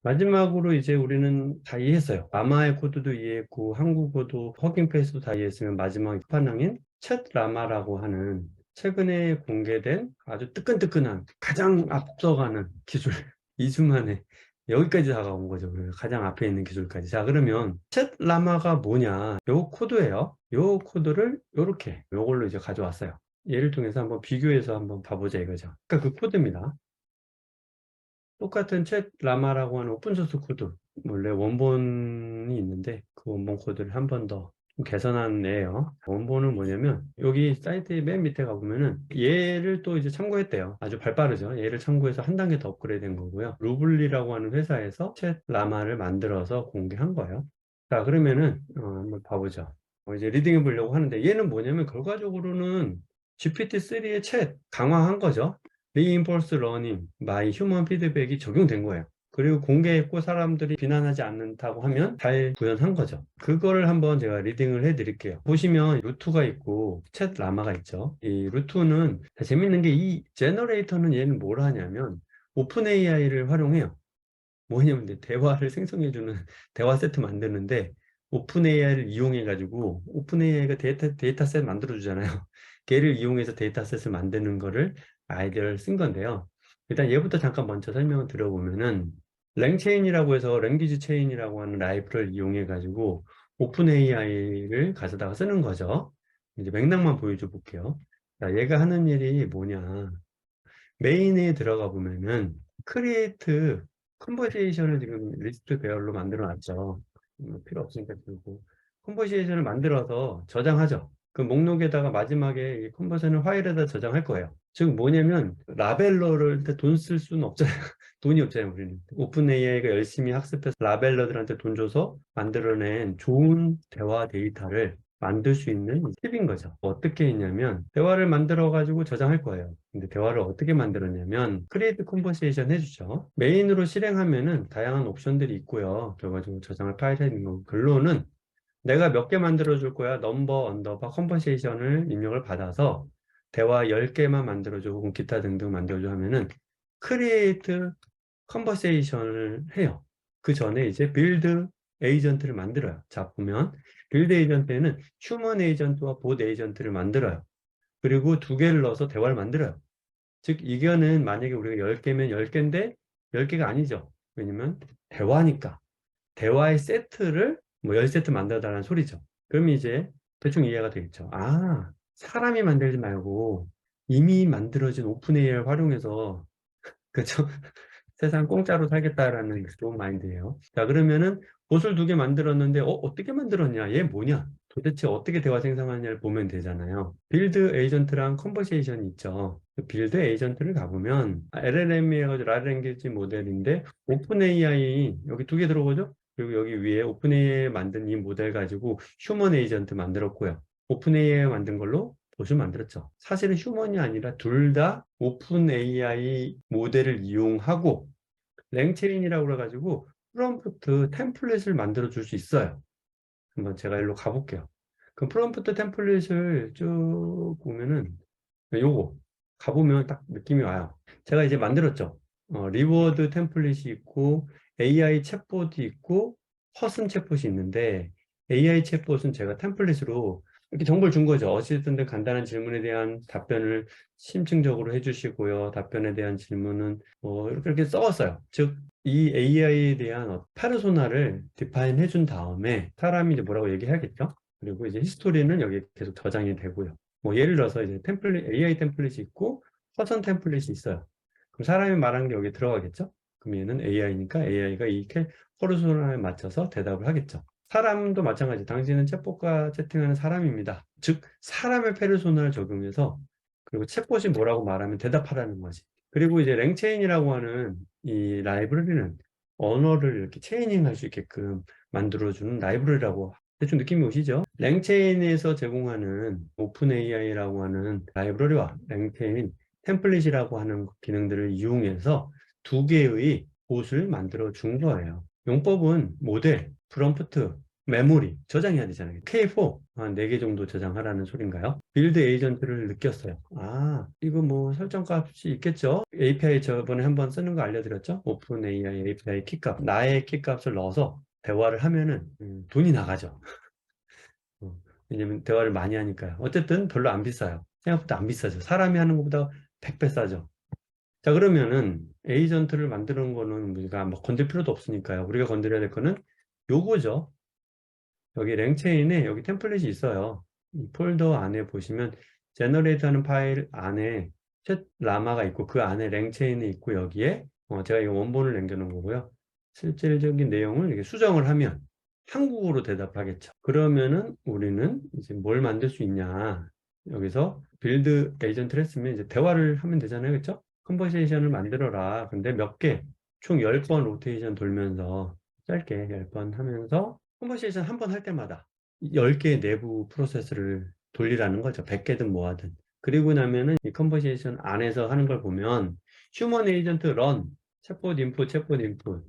마지막으로 이제 우리는 다 이해했어요. 라마의 코드도 이해했고 한국어도 허깅페이스도 다 이해했으면 마지막 끝판왕인 챗 라마라고 하는 최근에 공개된 아주 뜨끈뜨끈한 가장 앞서가는 기술 2주 만에 여기까지 다가온 거죠. 그래서 가장 앞에 있는 기술까지. 자, 그러면 챗 라마가 뭐냐? 요 코드예요. 요 코드를 요렇게 요걸로 이제 가져왔어요. 예를 통해서 한번 비교해서 한번 봐보자 이거죠. 그러니까 그 코드입니다. 똑같은 챗 라마라고 하는 오픈소스 코드, 원래 원본이 있는데 그 원본 코드를 한 번 더 개선한 애예요. 원본은 뭐냐면 여기 사이트 맨 밑에 가보면은 얘를 또 이제 참고했대요. 아주 발빠르죠. 얘를 참고해서 한 단계 더 업그레이드된 거고요. 루블리라고 하는 회사에서 챗 라마를 만들어서 공개한 거예요. 자, 그러면은 한번 봐보죠. 이제 리딩해 보려고 하는데 얘는 뭐냐면 결과적으로는 GPT-3의 챗 강화한 거죠. Reinforce Learning by Human Feedback이 적용된 거예요. 그리고 공개했고 사람들이 비난하지 않는다고 하면 잘 구현한 거죠. 그거를 한번 제가 리딩을 해 드릴게요. 보시면 루트가 있고 챗 라마가 있죠. 이 루트는 재밌는 게 이 제너레이터는 얘는 뭘 하냐면 오픈 AI를 활용해요. 뭐냐면 이제 대화를 생성해주는 대화 세트 만드는데 오픈 AI를 이용해 가지고 오픈 AI가 데이터셋 만들어 주잖아요. 걔를 이용해서 데이터셋을 만드는 거를 아이디어를 쓴 건데요. 일단 얘부터 잠깐 먼저 설명을 드려보면은 랭체인이라고 해서 랭귀지 체인이라고 하는 라이브를 이용해 가지고 오픈 AI를 가져다가 쓰는 거죠. 이제 맥락만 보여줘 볼게요. 자, 얘가 하는 일이 뭐냐? 메인에 들어가 보면은 크리에이트 컨버세이션을 지금 리스트 배열로 만들어 놨죠. 필요 없으니까 들고 컨버세이션을 만들어서 저장하죠. 그 목록에다가 마지막에 이 컨버세이션 파일에다 저장할 거예요. 즉 뭐냐면 라벨러를 돈 쓸 수는 없잖아요. 돈이 없잖아요. 우리는 오픈 AI가 열심히 학습해서 라벨러들한테 돈 줘서 만들어낸 좋은 대화 데이터를 만들 수 있는 팁인 거죠. 어떻게 했냐면 대화를 만들어 가지고 저장할 거예요. 근데 대화를 어떻게 만들었냐면 크리에이트 컨버세이션 해주죠. 메인으로 실행하면은 다양한 옵션들이 있고요. 결과적으로 저장할 파일에 있는 거 글로는 내가 몇 개 만들어 줄 거야. 넘버 언더바 컨버세이션을 입력을 받아서 대화 10개만 만들어줘 혹은 기타 등등 만들어줘 하면은 크리에이트 컨버세이션을 해요. 그 전에 이제 빌드 에이전트를 만들어요. 자, 보면 빌드 에이전트에는 휴먼 에이전트와 봇 에이전트를 만들어요. 그리고 두 개를 넣어서 대화를 만들어요. 즉, 이거는 만약에 우리가 10개면 10개인데 10개가 아니죠. 왜냐면 대화니까. 대화의 세트를 뭐 10세트 만들어달라는 소리죠. 그럼 이제 대충 이해가 되겠죠. 아, 사람이 만들지 말고 이미 만들어진 오픈 AI를 활용해서 그죠? 세상 공짜로 살겠다라는 좋은 마인드예요. 자, 그러면은 봇을 2개 만들었는데 어떻게 만들었냐? 얘 뭐냐? 도대체 어떻게 대화 생성하냐를 보면 되잖아요. 빌드 에이전트랑 컨버세이션이 있죠. 그 빌드 에이전트를 가보면 LLM이라고 라랭귀지 모델인데 오픈 AI 여기 2개 들어오죠? 그리고 여기 위에 오픈 AI 만든 이 모델 가지고 휴먼 에이전트 만들었고요. 오픈 AI 만든 걸로 봇을 만들었죠. 사실은 휴먼이 아니라 둘 다 오픈 AI 모델을 이용하고 랭체인이라고 그래가지고 프롬프트 템플릿을 만들어 줄 수 있어요. 한번 제가 일로 가볼게요. 그 프롬프트 템플릿을 쭉 보면은 요거 가보면 딱 느낌이 와요. 제가 이제 만들었죠. 리워드 템플릿이 있고 AI 챗봇이 있고 퍼슨 챗봇이 있는데 AI 챗봇은 제가 템플릿으로 이렇게 정보를 준 거죠. 어찌됐든 간단한 질문에 대한 답변을 심층적으로 해주시고요. 답변에 대한 질문은 뭐 이렇게 써왔어요. 즉, 이 AI에 대한 페르소나를 디파인 해준 다음에 사람이 이제 뭐라고 얘기해야겠죠? 그리고 이제 히스토리는 여기 계속 저장이 되고요. 뭐 예를 들어서 이제 템플릿, AI 템플릿이 있고 퍼전 템플릿이 있어요. 그럼 사람이 말한 게 여기 들어가겠죠? 그럼 얘는 AI니까 AI가 이 퍼르소나에 맞춰서 대답을 하겠죠. 사람도 마찬가지. 당신은 챗봇과 채팅하는 사람입니다. 즉, 사람의 페르소나를 적용해서 그리고 챗봇이 뭐라고 말하면 대답하라는 거지. 그리고 이제 랭체인이라고 하는 이 라이브러리는 언어를 이렇게 체이닝 할 수 있게끔 만들어주는 라이브러리라고 대충 느낌이 오시죠? 랭체인에서 제공하는 오픈 AI라고 하는 라이브러리와 랭체인 템플릿이라고 하는 기능들을 이용해서 2개의 봇을 만들어 준 거예요. 용법은 모델, 프롬프트, 메모리 저장해야 되잖아요. K4 한 4개 정도 저장하라는 소린가요? 빌드 에이전트를 느꼈어요. 아, 이거 뭐 설정 값이 있겠죠? API 저번에 한번 쓰는 거 알려드렸죠? 오픈 AI API 키값. 나의 키값을 넣어서 대화를 하면은 돈이 나가죠. 어, 왜냐면 대화를 많이 하니까요. 어쨌든 별로 안 비싸요. 생각보다 안 비싸죠. 사람이 하는 것보다 100배 싸죠. 자, 그러면은 에이전트를 만드는 거는 우리가 뭐 건들 필요도 없으니까요. 우리가 건드려야 될 거는 요거죠. 여기 랭체인에 여기 템플릿이 있어요. 이 폴더 안에 보시면 제너레이트 하는 파일 안에 챗 라마가 있고 그 안에 랭체인이 있고 여기에 제가 이 원본을 남겨놓은 거고요. 실질적인 내용을 이렇게 수정을 하면 한국어로 대답하겠죠. 그러면은 우리는 이제 뭘 만들 수 있냐. 여기서 빌드 에이전트를 했으면 이제 대화를 하면 되잖아요. 그렇죠? 컨버세이션을 만들어라. 근데 몇 개, 총 10번 로테이션 돌면서 짧게 10번 하면서 컨버세이션 한 번 할 때마다 10개의 내부 프로세스를 돌리라는 거죠. 100개든 뭐하든. 그리고 나면은 이 컨버세이션 안에서 하는 걸 보면 휴먼 에이전트 런, 챗봇 인풋, 챗봇 인풋.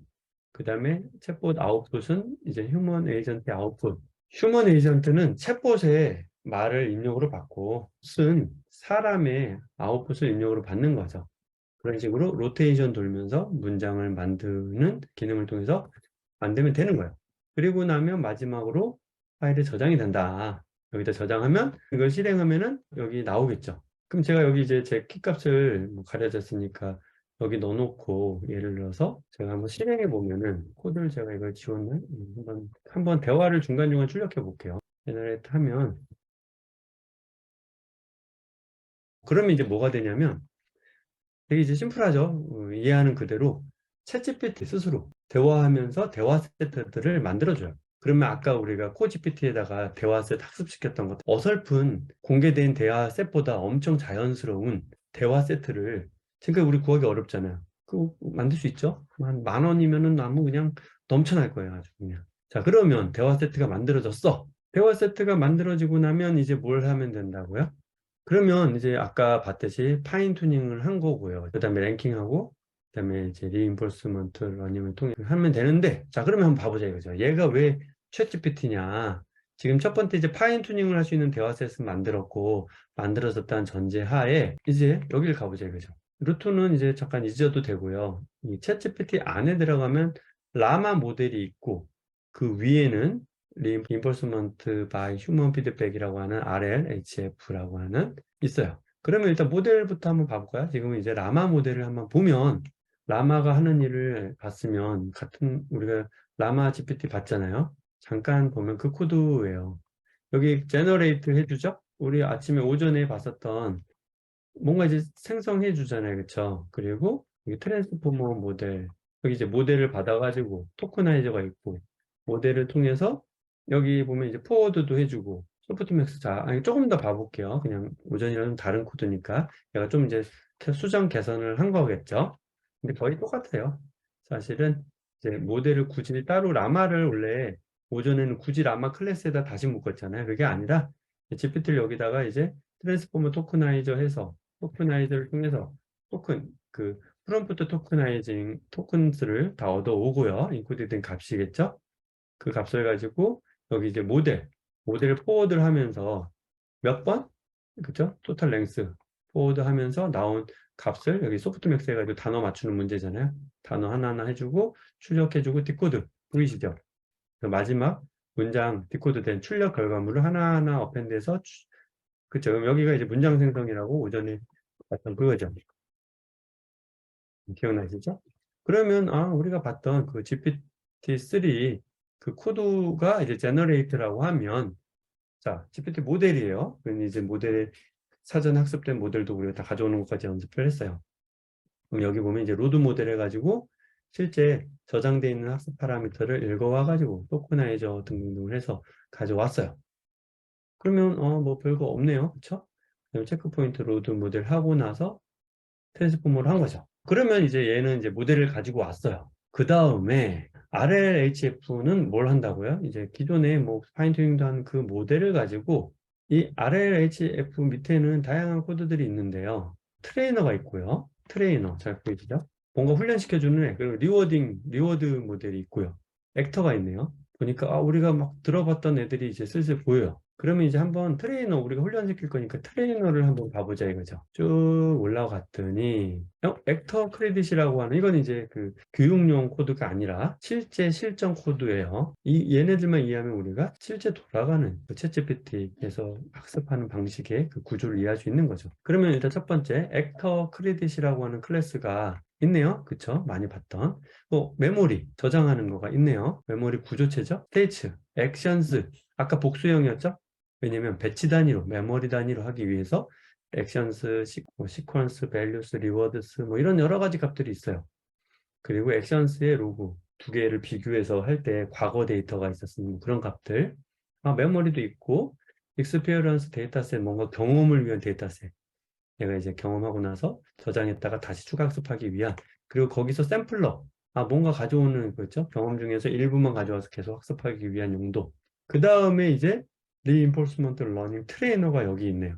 그 다음에 챗봇 아웃풋은 이제 휴먼 에이전트 아웃풋. 휴먼 에이전트는 챗봇의 말을 입력으로 받고 쓴 사람의 아웃풋을 입력으로 받는 거죠. 그런 식으로 로테이션 돌면서 문장을 만드는 기능을 통해서 만들면 되는 거예요. 그리고 나면 마지막으로 파일이 저장이 된다. 여기다 저장하면 이걸 실행하면은 여기 나오겠죠. 그럼 제가 여기 이제 제 키값을 뭐 가려졌으니까 여기 넣어놓고 예를 들어서 제가 한번 실행해 보면은 코드를 제가 이걸 지웠나? 한번 대화를 중간중간 출력해 볼게요. 제너레이트 하면 그러면 이제 뭐가 되냐면 되게 이제 심플하죠. 이해하는 그대로 챗GPT 스스로 대화하면서 대화 세트들을 만들어줘요. 그러면 아까 우리가 코GPT에다가 대화 세트 학습시켰던 것 어설픈 공개된 대화 셋보다 엄청 자연스러운 대화 세트를 지금 우리 구하기 어렵잖아요. 그거 만들 수 있죠? 한 10,000원이면은 아무 그냥 넘쳐날 거예요. 아주 그냥. 자, 그러면 대화 세트가 만들어졌어. 대화 세트가 만들어지고 나면 이제 뭘 하면 된다고요? 그러면 이제 아까 봤듯이 파인 튜닝을 한 거고요. 그 다음에 랭킹하고, 그 다음에 이제 리인포스먼트 러닝을 통해 하면 되는데, 자, 그러면 한번 봐보자 이거죠. 얘가 왜 챗GPT냐. 지금 첫 번째 이제 파인 튜닝을 할 수 있는 대화셋을 만들었고, 만들어졌다는 전제 하에, 이제 여기를 가보자 이거죠. 루트는 이제 잠깐 잊어도 되고요. 이 챗GPT 안에 들어가면 라마 모델이 있고, 그 위에는 reinforcement by human feedback이라고 하는 RLHF라고 하는 있어요. 그러면 일단 모델부터 한번 봐볼까요? 지금 이제 라마 모델을 한번 보면 라마가 하는 일을 봤으면 같은 우리가 라마 GPT 봤잖아요. 잠깐 보면 그 코드예요. 여기 제너레이트 해주죠? 우리 아침에 오전에 봤었던 뭔가 이제 생성해 주잖아요. 그쵸? 그리고 여기 트랜스포머 모델 여기 이제 모델을 받아가지고 토커나이저가 있고 모델을 통해서 여기 보면 이제 포워드도 해주고 소프트맥스 자 아니 조금 더 봐볼게요. 그냥 오전이랑 좀 다른 코드니까 얘가 좀 이제 수정 개선을 한 거겠죠. 근데 거의 똑같아요. 사실은 이제 모델을 굳이 따로 라마를 원래 오전에는 굳이 라마 클래스에다 다시 묶었잖아요. 그게 아니라 GPT를 여기다가 이제 트랜스포머 토커나이저 해서 토크나이즈를 통해서 토큰, 그 프롬프트 토크나이징 토큰스를 다 얻어오고요. 인코드된 값이겠죠? 그 값을 가지고 여기 이제 모델을 포워드를 하면서 몇 번? 그죠? 토탈 랭스 포워드 하면서 나온 값을 여기 소프트맥스 해가지고 단어 맞추는 문제잖아요. 단어 하나하나 해주고 출력해주고 디코드 보이시죠? 그 마지막 문장 디코드된 출력 결과물을 하나하나 어펜드해서 그쵸? 그럼 여기가 이제 문장 생성이라고 오전에 봤던 그거죠. 기억나시죠? 그러면 우리가 봤던 그 GPT-3 그 코드가 이제 제너레이트라고 하면 자, GPT 모델이에요. 그럼 이제 모델 사전 학습된 모델도 우리가 다 가져오는 것까지 연습을 했어요. 그럼 여기 보면 이제 로드 모델 해가지고 실제 저장되어 있는 학습 파라미터를 읽어와가지고 토커나이저 등등을 해서 가져왔어요. 그러면 뭐 별거 없네요. 그쵸? 체크 포인트 로드 모델 하고 나서 트랜스포머를 한 거죠. 그러면 이제 얘는 이제 모델을 가지고 왔어요. 그 다음에 RLHF는 뭘 한다고요? 이제 기존에 뭐 파인튜닝도 한 그 모델을 가지고 이 RLHF 밑에는 다양한 코드들이 있는데요. 트레이너가 있고요. 트레이너 잘 보이시죠? 뭔가 훈련시켜주는 애. 그리고 리워드 모델이 있고요. 액터가 있네요. 보니까 우리가 막 들어봤던 애들이 이제 슬슬 보여요. 그러면 이제 한번 트레이너, 우리가 훈련시킬 거니까 트레이너를 한번 봐보자 이거죠. 쭉 올라갔더니 액터 크레딧이라고 하는, 이건 이제 그 교육용 코드가 아니라 실제 실전 코드예요. 얘네들만 이해하면 우리가 실제 돌아가는 그 챗GPT에서 학습하는 방식의 그 구조를 이해할 수 있는 거죠. 그러면 일단 첫 번째 액터 크레딧이라고 하는 클래스가 있네요. 그쵸? 많이 봤던. 메모리 저장하는 거가 있네요. 메모리 구조체죠. 스테이츠, 액션스, 아까 복수형이었죠. 왜냐면 배치 단위로, 메모리 단위로 하기 위해서 액션스, 시퀀스, 밸류스, 리워드스 뭐 이런 여러 가지 값들이 있어요. 그리고 액션스의 로그 두 개를 비교해서 할 때 과거 데이터가 있었으면 그런 값들. 메모리도 있고, 익스피어런스 데이터셋, 뭔가 경험을 위한 데이터셋. 내가 이제 경험하고 나서 저장했다가 다시 추가 학습하기 위한, 그리고 거기서 샘플러, 뭔가 가져오는 거죠. 경험 중에서 일부만 가져와서 계속 학습하기 위한 용도. 그 다음에 이제 reinforcement learning 트레이너가 여기 있네요.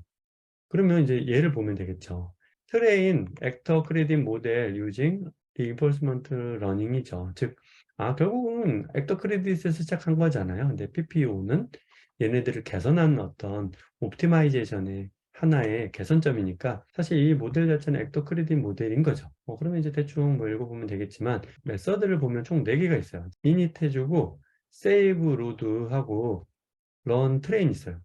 그러면 이제 얘를 보면 되겠죠. 트레인 액터 크레딧 모델 using reinforcement learning이죠. 즉, 결국은 액터 크레딧에서 시작한 거잖아요. 근데 PPO는 얘네들을 개선하는 어떤 옵티마이제이션의 하나의 개선점이니까 사실 이 모델 자체는 액터 크레딧 모델인 거죠. 그러면 이제 대충 뭐 읽어보면 되겠지만, 메서드를 보면 총 4개가 있어요. init 해주고 save load하고 run train 있어요.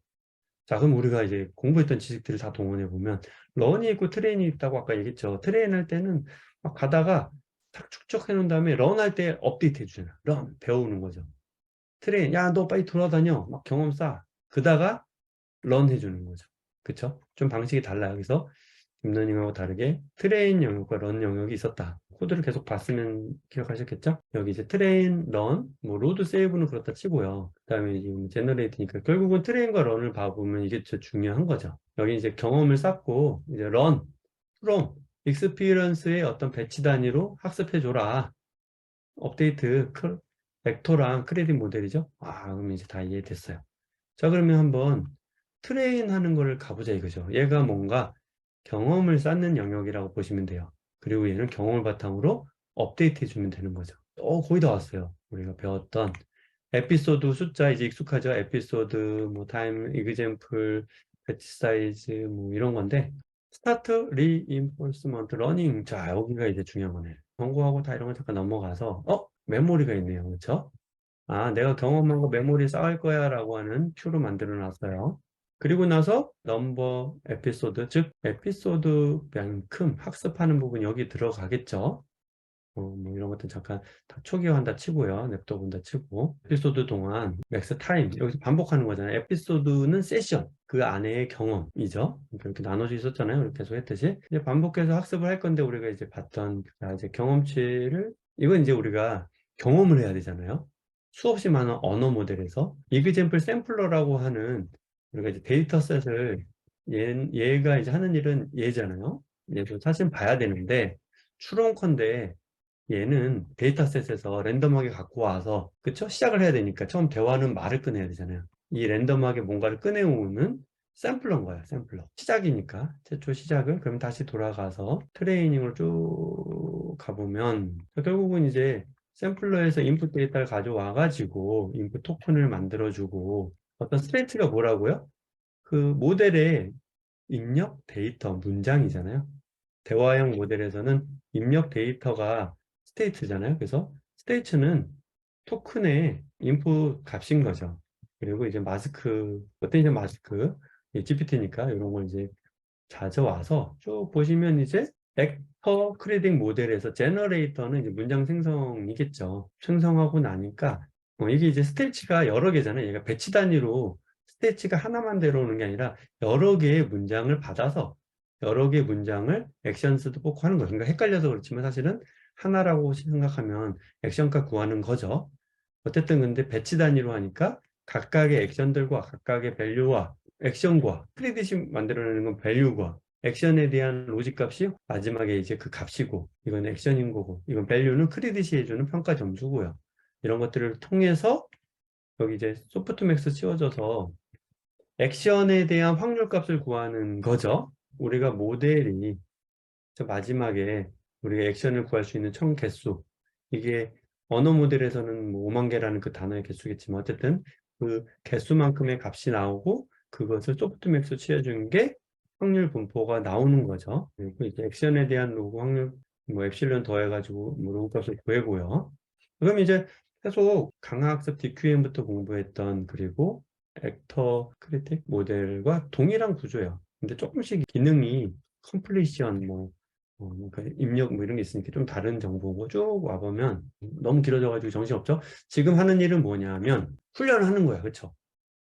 자, 그럼 우리가 이제 공부했던 지식들을 다 동원해 보면 런이 있고 트레인이 있다고 아까 얘기했죠. 트레인 할 때는 막 가다가 딱 축적해 놓은 다음에 런 할 때 업데이트 해주잖아. 런 배우는 거죠. 트레인, 야, 너 빨리 돌아다녀. 막 경험 쌓아. 그다가 런 해주는 거죠. 그쵸? 좀 방식이 달라요. 그래서 딥러닝하고 다르게 트레인 영역과 런 영역이 있었다. 코드를 계속 봤으면 기억하셨겠죠? 여기 이제 트레인, 런, 뭐 로드 세이브는 그렇다 치고요. 그 다음에 지금 제너레이트니까 결국은 트레인과 런을 봐보면 이게 진짜 중요한 거죠. 여기 이제 경험을 쌓고 이제 런, 프롬, 익스피리언스의 어떤 배치 단위로 학습해줘라. 업데이트, 벡터랑 크레딧 모델이죠. 그럼 이제 다 이해됐어요. 자, 그러면 한번 트레인 하는 거를 가보자 이거죠. 얘가 뭔가 경험을 쌓는 영역이라고 보시면 돼요. 그리고 얘는 경험을 바탕으로 업데이트 해주면 되는 거죠. 거의 다 왔어요. 우리가 배웠던 에피소드 숫자 이제 익숙하죠. 에피소드, 뭐 타임, 이그젬플, 배치 사이즈 뭐 이런 건데, 스타트, 리인포스먼트, 러닝. 자, 여기가 이제 중요한 거네. 경고하고 다 이런 거 잠깐 넘어가서 메모리가 있네요. 그렇죠? 내가 경험한 거 메모리 쌓을 거야 라고 하는 큐로 만들어 놨어요. 그리고 나서 넘버 에피소드, 즉 에피소드만큼 학습하는 부분 여기 들어가겠죠. 뭐 이런 것들 잠깐 다 초기화한다 치고요. 냅둬본다 치고, 에피소드 동안 맥스 타임 여기서 반복하는 거잖아요. 에피소드는 세션, 그 안에의 경험이죠. 이렇게 나눠져 있었잖아요. 이렇게 계속 했듯이 이제 반복해서 학습을 할 건데, 우리가 이제 봤던 이제 경험치를, 이건 이제 우리가 경험을 해야 되잖아요. 수없이 많은 언어 모델에서 이그젬플 샘플러라고 하는, 우리가 이제 데이터셋을, 얘가 이제 하는 일은 얘잖아요. 얘도 사실 봐야 되는데, 추론컨대 얘는 데이터셋에서 랜덤하게 갖고 와서, 그쵸? 시작을 해야 되니까 처음 대화는 말을 꺼내야 되잖아요. 이 랜덤하게 뭔가를 꺼내오는 샘플러인 거예요. 샘플러. 시작이니까 최초 시작을. 그럼 다시 돌아가서 트레이닝을 쭉 가보면 결국은 이제 샘플러에서 인풋 데이터를 가져와 가지고 인풋 토큰을 만들어주고, 어떤 스테이트가 뭐라고요? 그 모델의 입력 데이터 문장이잖아요. 대화형 모델에서는 입력 데이터가 스테이트잖아요. 그래서 스테이트는 토큰의 인풋 값인 거죠. 그리고 이제 마스크, 어떤 이제 마스크, GPT니까 이런 걸 이제 가져와서 쭉 보시면 이제 액터 크레딧 모델에서 제너레이터는 이제 문장 생성이겠죠. 생성하고 나니까 이게 이제 스테이치가 여러 개잖아요. 얘가 배치 단위로 스테이치가 하나만 데려오는 게 아니라 여러 개의 문장을 받아서 여러 개의 문장을 액션스도 뽑고 하는 거예요. 그러니까 헷갈려서 그렇지만 사실은 하나라고 생각하면 액션값 구하는 거죠. 어쨌든 근데 배치 단위로 하니까 각각의 액션들과 각각의 밸류와 액션과 크레딧이 만들어내는 건 밸류과 액션에 대한 로직 값이 마지막에 이제 그 값이고, 이건 액션인 거고, 이건 밸류는 크레딧이 해주는 평가 점수고요. 이런 것들을 통해서 여기 이제 소프트맥스 씌워져서 액션에 대한 확률 값을 구하는 거죠. 우리가 모델이 저 마지막에 우리가 액션을 구할 수 있는 총 개수, 이게 언어 모델에서는 뭐 5만 개라는 그 단어의 개수겠지만 어쨌든 그 개수만큼의 값이 나오고 그것을 소프트맥스 취해준 게 확률 분포가 나오는 거죠. 그리고 이제 액션에 대한 로그 확률 뭐 엡실론 더해가지고 뭐 로그 값을 구해고요. 그럼 이제 계속 강화학습 DQM부터 공부했던 그리고 액터 크리틱 모델과 동일한 구조예요. 근데 조금씩 기능이 컴플리션 그러니까 입력 뭐 이런 게 있으니까 좀 다른 정보고 쭉 와보면 너무 길어져가지고 정신없죠. 지금 하는 일은 뭐냐면 훈련을 하는 거야. 그렇죠?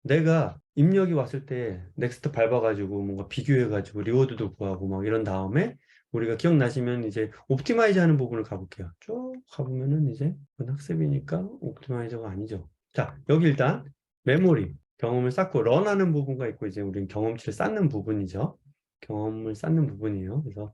내가 입력이 왔을 때 넥스트 밟아가지고 뭔가 비교해가지고 리워드도 구하고 막 이런 다음에 우리가 기억나시면 이제 옵티마이즈 하는 부분을 가볼게요. 쭉 가보면은 이제 그건 학습이니까 옵티마이저가 아니죠. 자, 여기 일단 메모리 경험을 쌓고 런하는 부분가 있고 이제 우리는 경험치를 쌓는 부분이죠. 경험을 쌓는 부분이에요. 그래서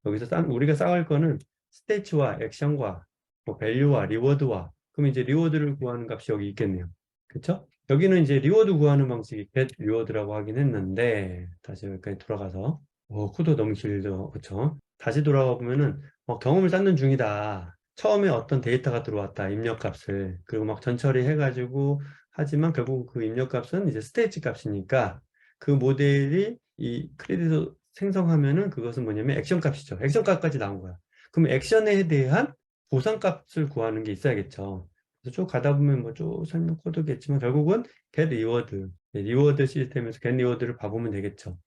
여기서 우리가 쌓을 거는 스테이츠와 액션과 뭐 밸류와 리워드와 그럼 이제 리워드를 구하는 값이 여기 있겠네요. 그렇죠? 여기는 이제 리워드 구하는 방식이 get 리워드라고 하긴 했는데 다시 여기까지 돌아가서 코드 너무 길죠. 그렇죠? 다시 돌아가 보면은 경험을 쌓는 중이다. 처음에 어떤 데이터가 들어왔다. 입력값을 그리고 막 전처리 해가지고 하지만 결국 그 입력값은 이제 스테이지 값이니까 그 모델이 이 크레딧을 생성하면은 그것은 뭐냐면 액션 값이죠. 액션 값까지 나온 거야. 그럼 액션에 대한 보상 값을 구하는 게 있어야겠죠. 그래서 쭉 가다 보면 뭐 쭉 설명 코드겠지만 결국은 get reward, 리워드 시스템에서 get reward를 봐보면 되겠죠.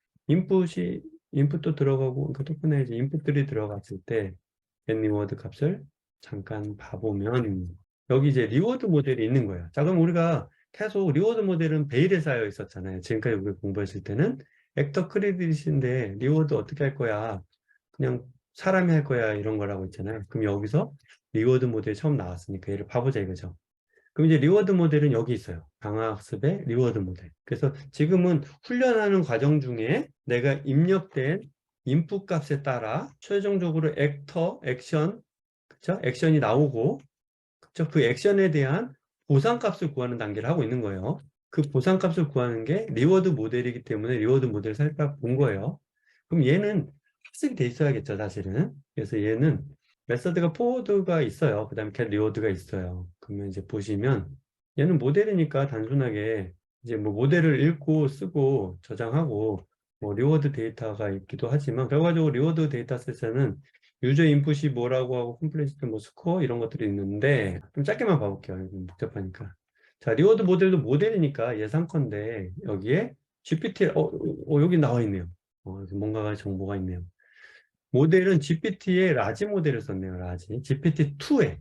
인풋도 들어가고 그 덕분에 이제 인풋들이 들어갔을 때 get reward 값을 잠깐 봐보면 여기 이제 리워드 모델이 있는 거예요. 자, 그럼 우리가 계속 리워드 모델은 베일에 쌓여 있었잖아요. 지금까지 우리가 공부했을 때는 액터 크레딧인데 리워드 어떻게 할 거야? 그냥 사람이 할 거야 이런 거라고 있잖아요. 그럼 여기서 리워드 모델이 처음 나왔으니까 얘를 봐보자 이거죠. 그럼 이제 리워드 모델은 여기 있어요. 강화학습의 리워드 모델. 그래서 지금은 훈련하는 과정 중에 내가 입력된 인풋 값에 따라 최종적으로 액션, 그쵸? 액션이 나오고, 그쵸? 그 액션에 대한 보상값을 구하는 단계를 하고 있는 거예요. 그 보상값을 구하는 게 리워드 모델이기 때문에 리워드 모델을 살펴본 거예요. 그럼 얘는 학습이 돼 있어야겠죠, 사실은. 그래서 얘는 메서드가 포워드가 있어요. 그 다음에 겟 리워드가 있어요. 그러면 이제 보시면 얘는 모델이니까 단순하게 이제 뭐 모델을 읽고 쓰고 저장하고 뭐 리워드 데이터가 있기도 하지만 결과적으로 리워드 데이터셋에는 유저 인풋이 뭐라고 하고 컴플레이트 뭐 스코어 이런 것들이 있는데 좀 짧게만 봐볼게요. 이건 복잡하니까. 자, 리워드 모델도 모델이니까 예상컨대 여기에 GPT 여기 나와 있네요. 뭔가가 정보가 있네요. 모델은 GPT의 라지 모델을 썼네요. 라지. GPT-2에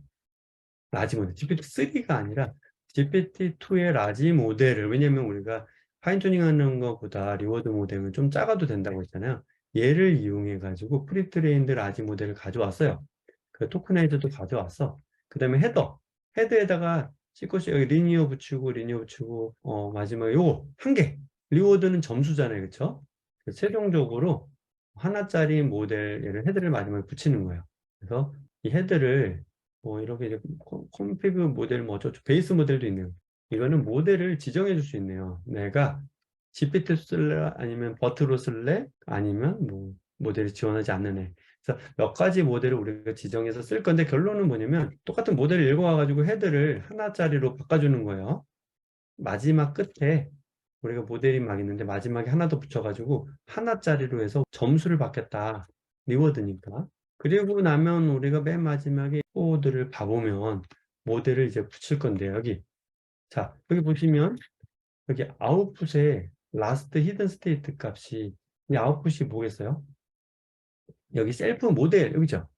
라지 모델. GPT-3가 아니라 GPT-2의 라지 모델을 왜냐면 우리가 파인튜닝 하는 것보다 리워드 모델은 좀 작아도 된다고 했잖아요. 얘를 이용해 가지고 프리트레인드 라지 모델을 가져왔어요. 그 토크나이즈도 가져왔어. 그 다음에 헤드에다가 씻고시 여기 리니어 붙이고 마지막에 요거 한 개. 리워드는 점수잖아요. 그쵸? 그래서 최종적으로 하나짜리 모델 얘를 헤드를 마지막에 붙이는 거예요. 그래서 이 헤드를 이렇게 이제 컴피그 모델 뭐 어쩌고 베이스 모델도 있네요. 이거는 모델을 지정해 줄 수 있네요. 내가 GPT 쓸래 아니면 버트로 쓸래 아니면 뭐 모델이 지원하지 않는 애. 그래서 몇 가지 모델을 우리가 지정해서 쓸 건데 결론은 뭐냐면 똑같은 모델을 읽어와가지고 헤드를 하나짜리로 바꿔주는 거예요. 마지막 끝에 우리가 모델이 막 있는데 마지막에 하나 더 붙여가지고 하나짜리로 해서 점수를 받겠다. 리워드니까. 그리고 나면 우리가 맨 마지막에 코드를 봐보면 모델을 이제 붙일 건데 여기. 자, 여기 보시면 여기 아웃풋에 라스트 히든 스테이트 값이 이 아웃풋이 뭐겠어요? 여기 셀프 모델 여기죠.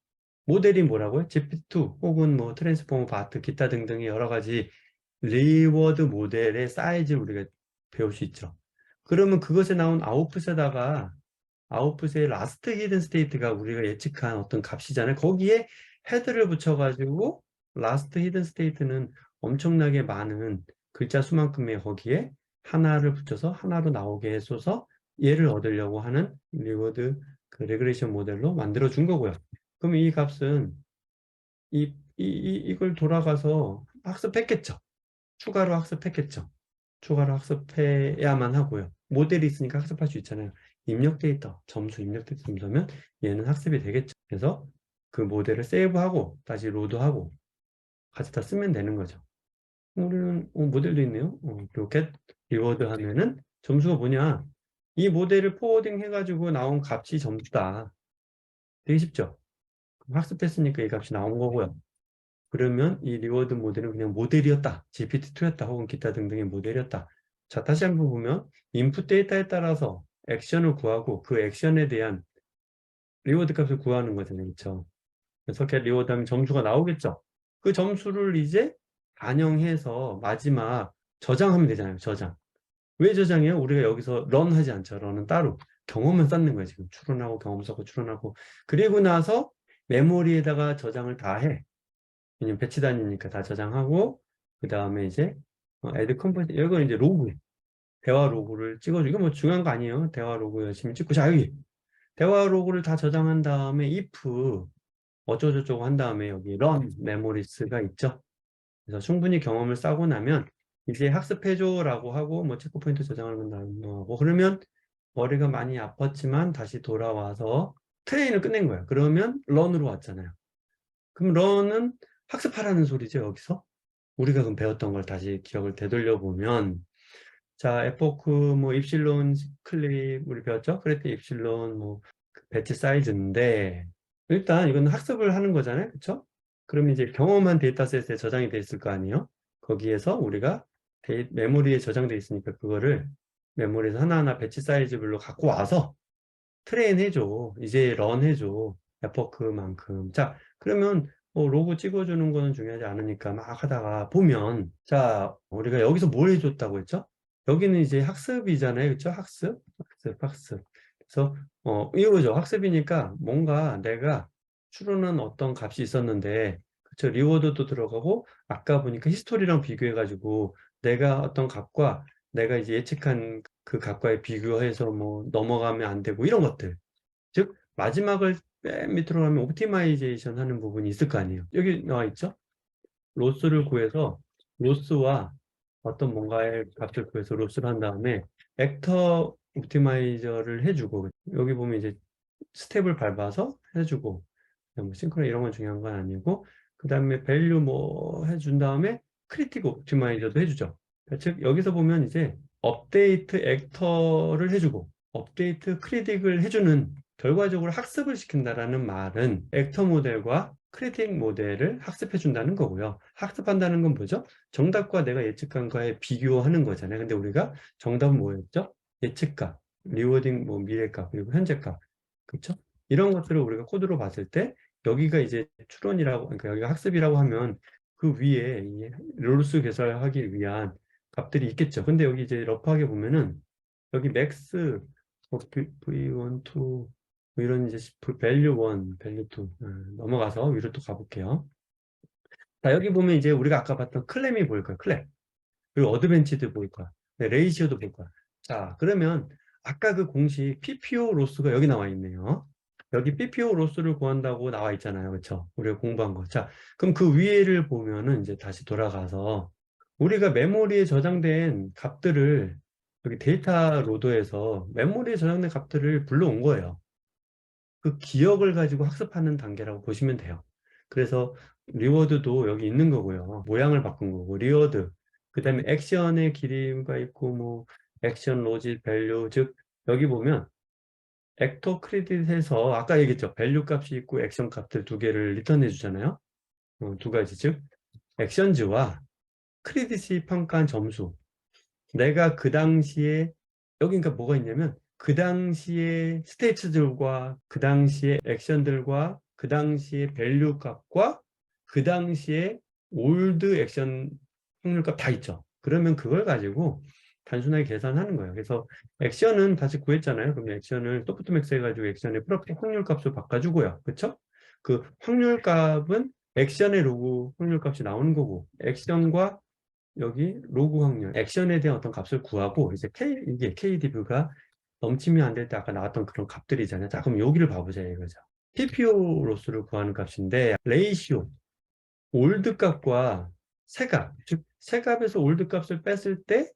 모델이 뭐라고요? GPT-2 혹은 뭐 트랜스포머 바트 기타 등등의 여러 가지 리워드 모델의 사이즈를 우리가 배울 수 있죠. 그러면 그것에 나온 아웃풋에다가 아웃풋의 라스트 히든 스테이트가 우리가 예측한 어떤 값이잖아요. 거기에 헤드를 붙여가지고 라스트 히든 스테이트는 엄청나게 많은 글자 수만큼의 거기에 하나를 붙여서 하나로 나오게 해줘서 얘를 얻으려고 하는 리워드 그 레그레이션 모델로 만들어 준 거고요. 그럼 이 값은 이걸 돌아가서 학습했겠죠. 추가로 학습했겠죠. 추가로 학습해야만 하고요. 모델이 있으니까 학습할 수 있잖아요. 입력 데이터, 점수 입력 데이터 점수면 얘는 학습이 되겠죠. 그래서 그 모델을 세이브하고 다시 로드하고 가져다 쓰면 되는 거죠. 우리는 모델도 있네요. 로켓 리워드 하면은 점수가 뭐냐? 이 모델을 포워딩 해가지고 나온 값이 점수다. 되게 쉽죠? 학습했으니까 이 값이 나온 거고요. 그러면 이 리워드 모델은 그냥 모델이었다. GPT-2였다. 혹은 기타 등등의 모델이었다. 자, 다시 한번 보면 인풋 데이터에 따라서 액션을 구하고 그 액션에 대한 리워드 값을 구하는 거잖아요. 그렇죠? 그래서 get 리워드 하면 점수가 나오겠죠. 그 점수를 이제 반영해서 마지막 저장하면 되잖아요. 저장. 왜 저장해요? 우리가 여기서 런 하지 않죠. 런은 따로 경험을 쌓는 거예요. 지금 추론하고 경험 쌓고 추론하고 그리고 나서 메모리에다가 저장을 다 해. 왜냐면 배치 단위니까 다 저장하고 그 다음에 이제 add component 이건 이제 로그 대화 로그를 찍어주고 이거 뭐 중요한 거 아니에요. 대화 로그 열심히 찍고 자 여기 대화 로그를 다 저장한 다음에 if 어쩌고저쩌고 한 다음에 여기 run memories가 있죠. 그래서 충분히 경험을 쌓고 나면 이제 학습해줘라고 하고 뭐 체크포인트 저장을 한다고 그러면 머리가 많이 아팠지만 다시 돌아와서 트레인을 끝낸 거예요. 그러면 런으로 왔잖아요. 그럼 런은 학습하라는 소리죠. 여기서 우리가 그럼 배웠던 걸 다시 기억을 되돌려 보면 자 에포크 뭐 입실론 클립 우리 배웠죠? 그랬더니 입실론 뭐 배치 사이즈인데 일단 이건 학습을 하는 거잖아요. 그렇죠? 그럼 이제 경험한 데이터셋에 저장이 돼 있을 거 아니에요? 거기에서 우리가 메모리에 저장돼 있으니까 그거를 메모리에서 하나하나 배치 사이즈별로 갖고 와서 트레인 해줘. 이제 런 해줘. 에포크만큼. 자, 그러면 로고 찍어주는 거는 중요하지 않으니까 막 하다가 보면 자, 우리가 여기서 뭘 해줬다고 했죠? 여기는 이제 학습이잖아요. 그렇죠? 학습. 그래서 이거죠. 학습이니까 뭔가 내가 추론한 어떤 값이 있었는데 그렇죠? 리워드도 들어가고 아까 보니까 히스토리랑 비교해가지고 내가 어떤 값과 내가 이제 예측한 그 값과의 비교해서 뭐 넘어가면 안 되고 이런 것들. 즉 마지막을 맨 밑으로 가면 옵티마이제이션 하는 부분이 있을 거 아니에요. 여기 나와 있죠? 로스를 구해서 로스와 어떤 뭔가의 값을 구해서 로스를 한 다음에 벡터 옵티마이저를 해주고 여기 보면 이제 스텝을 밟아서 해주고 뭐 싱크로 이런 건 중요한 건 아니고 그 다음에 밸류 뭐 해준 다음에 크리틱 옵티마이저도 해주죠. 즉 여기서 보면 이제 업데이트 액터를 해주고 업데이트 크리틱을 해주는 결과적으로 학습을 시킨다라는 말은 액터 모델과 크리틱 모델을 학습해 준다는 거고요. 학습한다는 건 뭐죠? 정답과 내가 예측한 거에 비교하는 거잖아요. 근데 우리가 정답은 뭐였죠? 예측값, 리워딩 뭐 미래값, 그리고 현재값. 그렇죠? 이런 것들을 우리가 코드로 봤을 때 여기가 이제 추론이라고 그러니까 여기가 학습이라고 하면 그 위에 이 롤수 개설하기 위한 값들이 있겠죠. 근데 여기 이제 러프하게 보면은 여기 맥스 V1, 2 뭐 이런 이제 value 1, value 2 넘어가서 위로 또 가볼게요. 자 여기 보면 이제 우리가 아까 봤던 클램이 보일 거야. 클램. 그리고 어드벤치드 보일 거야. 네, 레이시오도 보일 거야. 자 그러면 아까 그 공식 PPO 로스가 여기 나와 있네요. 여기 PPO 로스를 구한다고 나와 있잖아요. 그렇죠? 우리가 공부한 거. 자, 그럼 그 위에를 보면은 이제 다시 돌아가서 우리가 메모리에 저장된 값들을 여기 데이터 로더에서 메모리에 저장된 값들을 불러온 거예요. 그 기억을 가지고 학습하는 단계라고 보시면 돼요. 그래서 리워드도 여기 있는 거고요. 모양을 바꾼 거고 리워드 그 다음에 액션의 길이가 있고 뭐 액션 로짓 밸류 즉 여기 보면 액터 크레딧에서 아까 얘기했죠. 밸류 값이 있고 액션 값들 두 개를 리턴해 주잖아요. 두 가지 즉 액션즈와 크레딧이 평가한 점수 내가 그 당시에 여기 그러니까 뭐가 있냐면 그 당시에 스테이츠들과 그 당시에 액션들과 그 당시에 밸류 값과 그 당시에 올드 액션 확률 값 다 있죠. 그러면 그걸 가지고 단순하게 계산하는 거예요. 그래서 액션은 다시 구했잖아요. 그럼 액션을 소프트 맥스 해가지고 액션의 프로필 확률 값을 바꿔주고요. 그렇죠? 그 확률 값은 액션의 로그 확률 값이 나오는 거고 액션과 여기 로그 확률, 액션에 대한 어떤 값을 구하고 이제 이게 KDV가 넘치면 안 될 때 아까 나왔던 그런 값들이잖아요. 자, 그럼 여기를 봐보자 이거죠. TPO 로스를 구하는 값인데 레이시오, 올드 값과 새 값, 즉 새 값에서 올드 값을 뺐을 때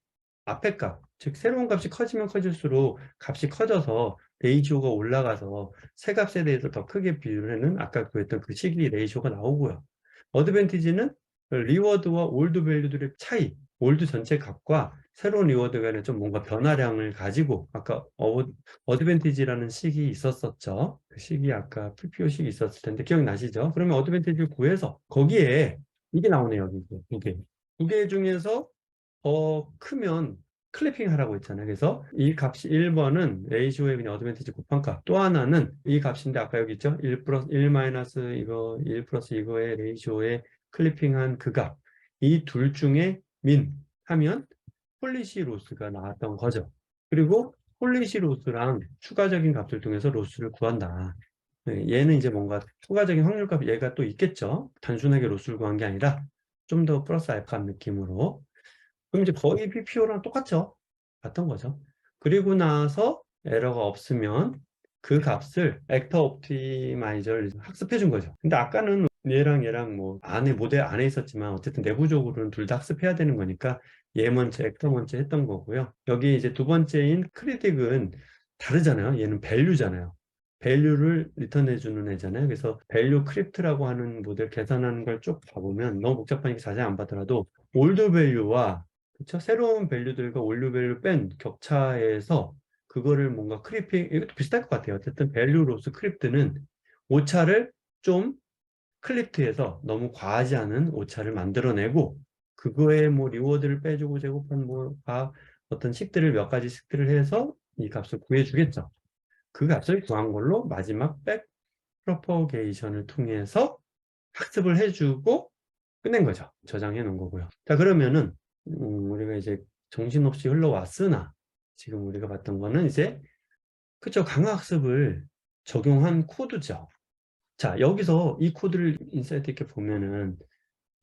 앞에 값, 즉 새로운 값이 커지면 커질수록 값이 커져서 레이시오가 올라가서 새 값에 대해서 더 크게 비율하는 아까 구했던 그 식이 레이시오가 나오고요. 어드밴티지는 리워드와 올드 밸류들의 차이, 올드 전체 값과 새로운 리워드 간에 좀 뭔가 변화량을 가지고 아까 어드밴티지라는 식이 있었었죠. 그 식이 아까 PPO 식이 있었을 텐데 기억나시죠? 그러면 어드밴티지를 구해서 거기에 이게 나오네요. 여기 두 개. 두 개 중에서 더 크면 클리핑 하라고 했잖아요. 그래서 이 값이 1번은 레이시오의 그냥 어드밴티지 곱한 값. 또 하나는 이 값인데 아까 여기 있죠? 1 플러스 1 마이너스 이거 1 플러스 이거의 레이시오의 클리핑한 그 값. 이 둘 중에 민 하면 폴리시 로스가 나왔던 거죠. 그리고 폴리시 로스랑 추가적인 값을 통해서 로스를 구한다. 네, 얘는 이제 뭔가 추가적인 확률값 얘가 또 있겠죠. 단순하게 로스를 구한 게 아니라 좀 더 플러스 알파 느낌으로. 그럼 이제 거의 PPO랑 똑같죠. 같은 거죠. 그리고 나서 에러가 없으면 그 값을 액터 옵티마이저를 학습해 준 거죠. 근데 아까는 얘랑 뭐 안에 모델 안에 있었지만 어쨌든 내부적으로는 둘 다 학습해야 되는 거니까 얘 먼저 액터 먼저 했던 거고요. 여기 이제 두 번째인 크리틱은 다르잖아요. 얘는 밸류잖아요. 밸류를 리턴해 주는 애잖아요. 그래서 밸류 크립트라고 하는 모델 계산하는 걸 쭉 봐보면 너무 복잡하니까 자세히 안 봐더라도 올드 밸류와 그쵸? 새로운 밸류들과 올류 밸류 뺀 격차에서 그거를 뭔가 크리핑, 이것도 비슷할 것 같아요. 어쨌든 밸류 로스 크립트는 오차를 좀 클립트해서 너무 과하지 않은 오차를 만들어내고 그거에 뭐 리워드를 빼주고 제곱한 뭐 어떤 식들을 몇 가지 식들을 해서 이 값을 구해주겠죠. 그 값을 구한 걸로 마지막 백 프로포게이션을 통해서 학습을 해주고 끝낸 거죠. 저장해 놓은 거고요. 자, 그러면은 우리가 이제 정신없이 흘러왔으나 지금 우리가 봤던 거는 이제 그쵸, 강화학습을 적용한 코드죠. 자, 여기서 이 코드를 인사이트 있게 보면은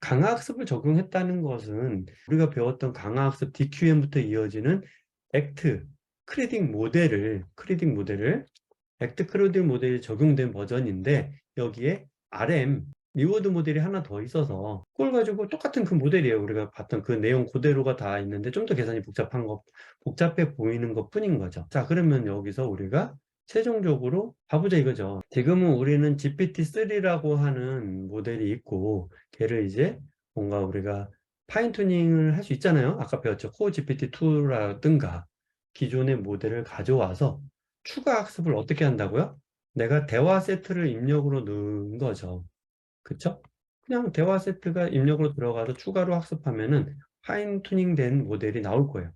강화학습을 적용했다는 것은 우리가 배웠던 강화학습 DQM부터 이어지는 액트 크리딩 모델을 액트 크리딩 모델이 적용된 버전인데 여기에 RM 리워드 모델이 하나 더 있어서 그걸 가지고 똑같은 그 모델이에요. 우리가 봤던 그 내용 그대로가 다 있는데 좀 더 계산이 복잡해 보이는 것 뿐인 거죠. 자, 그러면 여기서 우리가 최종적으로 봐보자 이거죠. 지금은 우리는 GPT-3라고 하는 모델이 있고 걔를 이제 뭔가 우리가 파인튜닝을 할 수 있잖아요. 아까 배웠죠. 코어 GPT-2라든가 기존의 모델을 가져와서 추가 학습을 어떻게 한다고요? 내가 대화 세트를 입력으로 넣은 거죠. 그쵸? 그냥 대화 세트가 입력으로 들어가서 추가로 학습하면은 파인 튜닝 된 모델이 나올 거예요.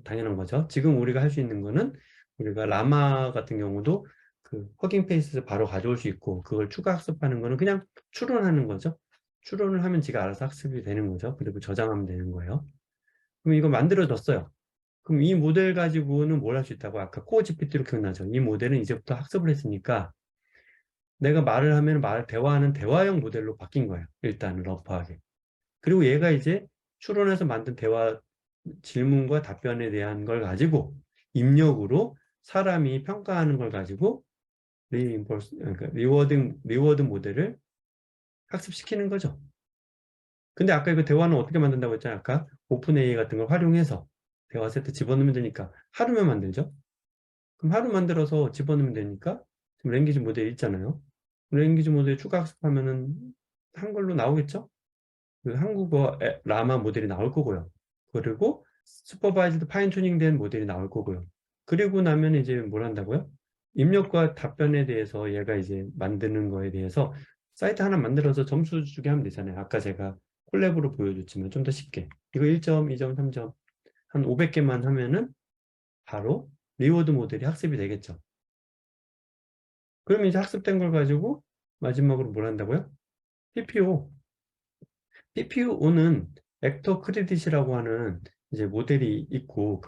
당연한 거죠. 지금 우리가 할 수 있는 거는 우리가 라마 같은 경우도 그 허깅 페이스에서 바로 가져올 수 있고 그걸 추가 학습하는 거는 그냥 추론하는 거죠. 추론을 하면 지가 알아서 학습이 되는 거죠. 그리고 저장하면 되는 거예요. 그럼 이거 만들어졌어요. 그럼 이 모델 가지고는 뭘 할 수 있다고? 아까 코어 GPT로 기억나죠? 이 모델은 이제부터 학습을 했으니까 내가 말을 하면 대화하는 대화형 모델로 바뀐 거예요. 일단은 러프하게. 그리고 얘가 이제 추론해서 만든 대화 질문과 답변에 대한 걸 가지고 입력으로 사람이 평가하는 걸 가지고 그러니까 리워드 모델을 학습시키는 거죠. 근데 아까 이거 대화는 어떻게 만든다고 했잖아요. 아까 오픈 AI 같은 걸 활용해서 대화 세트 집어넣으면 되니까 하루면 만들죠. 그럼 하루 만들어서 집어넣으면 되니까 지금 랭귀지 모델 있잖아요. 랭귀지 모델 추가 학습하면은 한글로 나오겠죠? 그 한국어 라마 모델이 나올 거고요. 그리고 슈퍼바이즈드 파인 튜닝 된 모델이 나올 거고요. 그리고 나면 이제 뭘 한다고요? 입력과 답변에 대해서 얘가 이제 만드는 거에 대해서 사이트 하나 만들어서 점수 주게 하면 되잖아요. 아까 제가 콜랩으로 보여줬지만 좀 더 쉽게. 이거 1점, 2점, 3점 한 500개만 하면은 바로 리워드 모델이 학습이 되겠죠. 그러면 이제 학습된 걸 가지고 마지막으로 뭘 한다고요? PPO. PPO는 액터 크레딧이라고 하는 이제 모델이 있고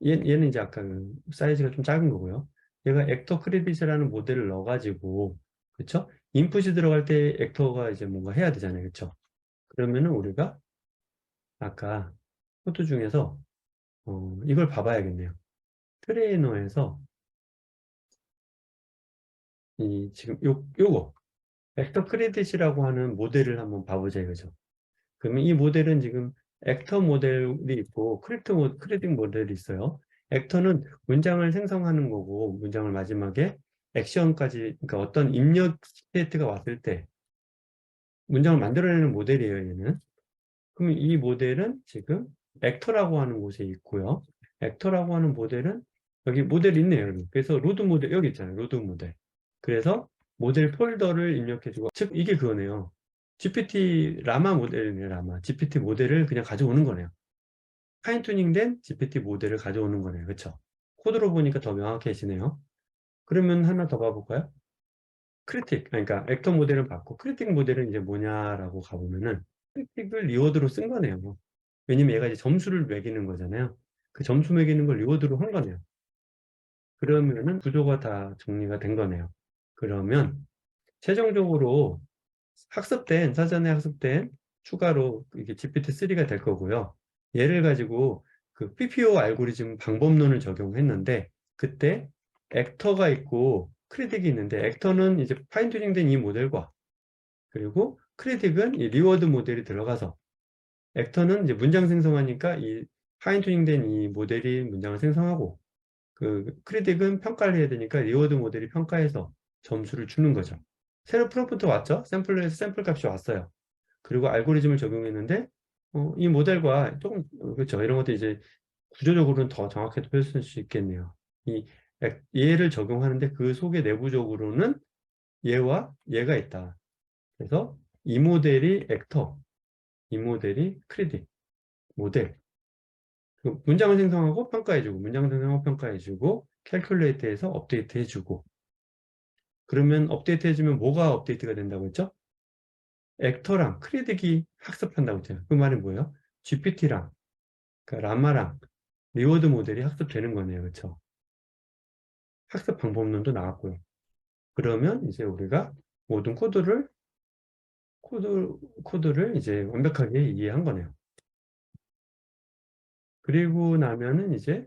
얘는 이제 아까 그 사이즈가 좀 작은 거고요. 얘가 액터 크레딧이라는 모델을 넣어가지고 그쵸? 인풋이 들어갈 때 액터가 이제 뭔가 해야 되잖아요. 그쵸? 그러면은 우리가 아까 코드 중에서 이걸 봐봐야겠네요. 트레이너에서 이 지금 요거 액터 크레딧이라고 하는 모델을 한번 봐보자 이거죠. 그러면 이 모델은 지금 액터 모델이 있고 크리틱 모델이 있어요. 액터는 문장을 생성하는 거고 문장을 마지막에 액션까지 그러니까 어떤 입력 스테이트가 왔을 때 문장을 만들어내는 모델이에요, 얘는. 그럼 이 모델은 지금 액터라고 하는 곳에 있고요. 액터라고 하는 모델은 여기 모델이 있네요, 여러분. 그래서 로드 모델, 여기 있잖아요, 로드 모델. 그래서 모델 폴더를 입력해주고, 즉, 이게 그거네요. GPT 라마 모델이네요, 라마. GPT 모델을 그냥 가져오는 거네요. 파인튜닝된 GPT 모델을 가져오는 거네요. 그렇죠? 코드로 보니까 더 명확해지네요. 그러면 하나 더 가볼까요? 크리틱, 그러니까 액터 모델은 받고 크리틱 모델은 이제 뭐냐라고 가보면은 크리틱을 리워드로 쓴 거네요. 왜냐면 얘가 이제 점수를 매기는 거잖아요. 그 점수 매기는 걸 리워드로 한 거네요. 그러면은 구조가 다 정리가 된 거네요. 그러면 최종적으로 사전에 학습된 추가로 이게 GPT-3가 될 거고요. 얘를 가지고 그 PPO 알고리즘 방법론을 적용했는데 그때 액터가 있고 크리틱이 있는데 액터는 이제 파인튜닝된 이 모델과 그리고 크리틱은 이 리워드 모델이 들어가서 액터는 이제 문장 생성하니까 이 파인튜닝된 이 모델이 문장을 생성하고 그 크리틱은 평가를 해야 되니까 리워드 모델이 평가해서 점수를 주는 거죠. 새로 프롬프트 왔죠? 샘플에서 샘플 값이 왔어요. 그리고 알고리즘을 적용했는데 이 모델과 조금 그렇죠. 이런 것도 이제 구조적으로는 더 정확하게 표현할 수 있겠네요. 이 얘를 적용하는데 그 속에 내부적으로는 얘와 얘가 있다. 그래서 이 모델이 액터, 이 모델이 크리딕 모델. 그 문장을 생성하고 평가해주고, 문장 생성하고 평가해주고, 캘큘레이트해서 업데이트해주고. 그러면 업데이트해주면 뭐가 업데이트가 된다고 했죠? 액터랑 크리딕이 학습한다고 했잖아요. 그 말이 뭐예요? GPT랑, 그러니까 라마랑 리워드 모델이 학습되는 거네요. 그렇죠? 학습 방법론도 나왔고요. 그러면 이제 우리가 모든 코드를 이제 완벽하게 이해한 거네요. 그리고 나면은 이제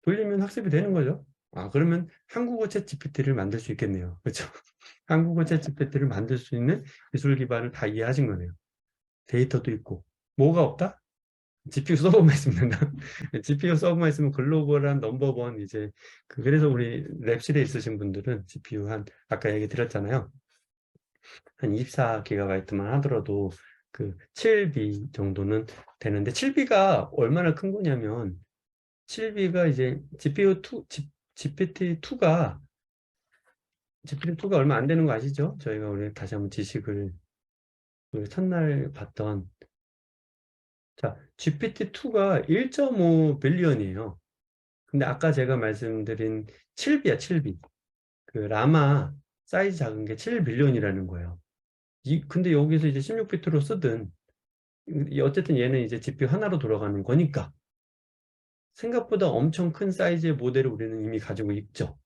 돌리면 학습이 되는 거죠. 아, 그러면 한국어 챗 GPT를 만들 수 있겠네요. 그렇죠? 한국어 챗 GPT를 만들 수 있는 기술 기반을 다 이해하신 거네요. 데이터도 있고. 뭐가 없다? GPU 서버만 있으면 된다. GPU 서버만 있으면 글로벌한 넘버원 이제 그래서 우리 랩실에 있으신 분들은 GPU 아까 얘기 드렸잖아요. 한 24GB만 하더라도 그 7B 정도는 되는데 7B가 얼마나 큰 거냐면 7B가 이제 GPT-2가 얼마 안 되는 거 아시죠? 저희가 우리 다시 한번 지식을 그 첫날 봤던 자 GPT-2가 1.5 빌리언이에요. 근데 아까 제가 말씀드린 7B야 7B 그 라마 사이즈 작은 게 7 빌리언이라는 거예요. 근데 여기서 이제 16비트로 쓰든 어쨌든 얘는 이제 GPU 하나로 돌아가는 거니까 생각보다 엄청 큰 사이즈의 모델을 우리는 이미 가지고 있죠.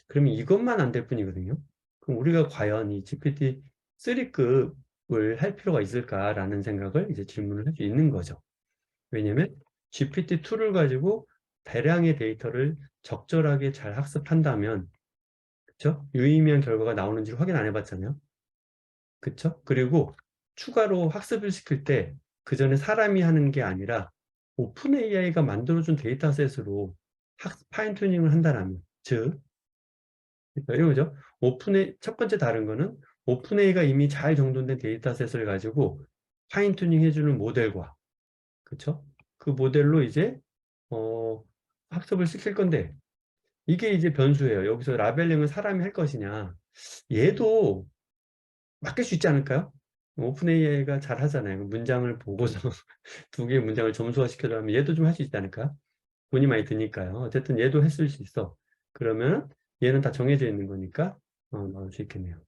그러면 이것만 안 될 뿐이거든요. 그럼 우리가 과연 이 GPT-3급을 할 필요가 있을까라는 생각을 이제 질문을 할 수 있는 거죠. 왜냐면 GPT-2를 가지고 대량의 데이터를 적절하게 잘 학습한다면, 그쵸? 유의미한 결과가 나오는지를 확인 안 해봤잖아요. 그쵸? 그리고 추가로 학습을 시킬 때 그 전에 사람이 하는 게 아니라 오픈 AI가 만들어준 데이터셋으로 파인 튜닝을 한다라면, 즉 이거죠. 첫 번째 다른 거는 오픈AI가 이미 잘 정돈된 데이터셋을 가지고 파인 튜닝 해주는 모델과, 그쵸? 그 모델로 이제, 학습을 시킬 건데, 이게 이제 변수예요. 여기서 라벨링을 사람이 할 것이냐. 얘도 맡길 수 있지 않을까요? 오픈 AI가 잘 하잖아요. 문장을 보고서 두 개의 문장을 점수화 시켜주면 얘도 좀 할 수 있지 않을까? 돈이 많이 드니까요. 어쨌든 얘도 했을 수 있어. 그러면 얘는 다 정해져 있는 거니까, 넣을 수 있겠네요.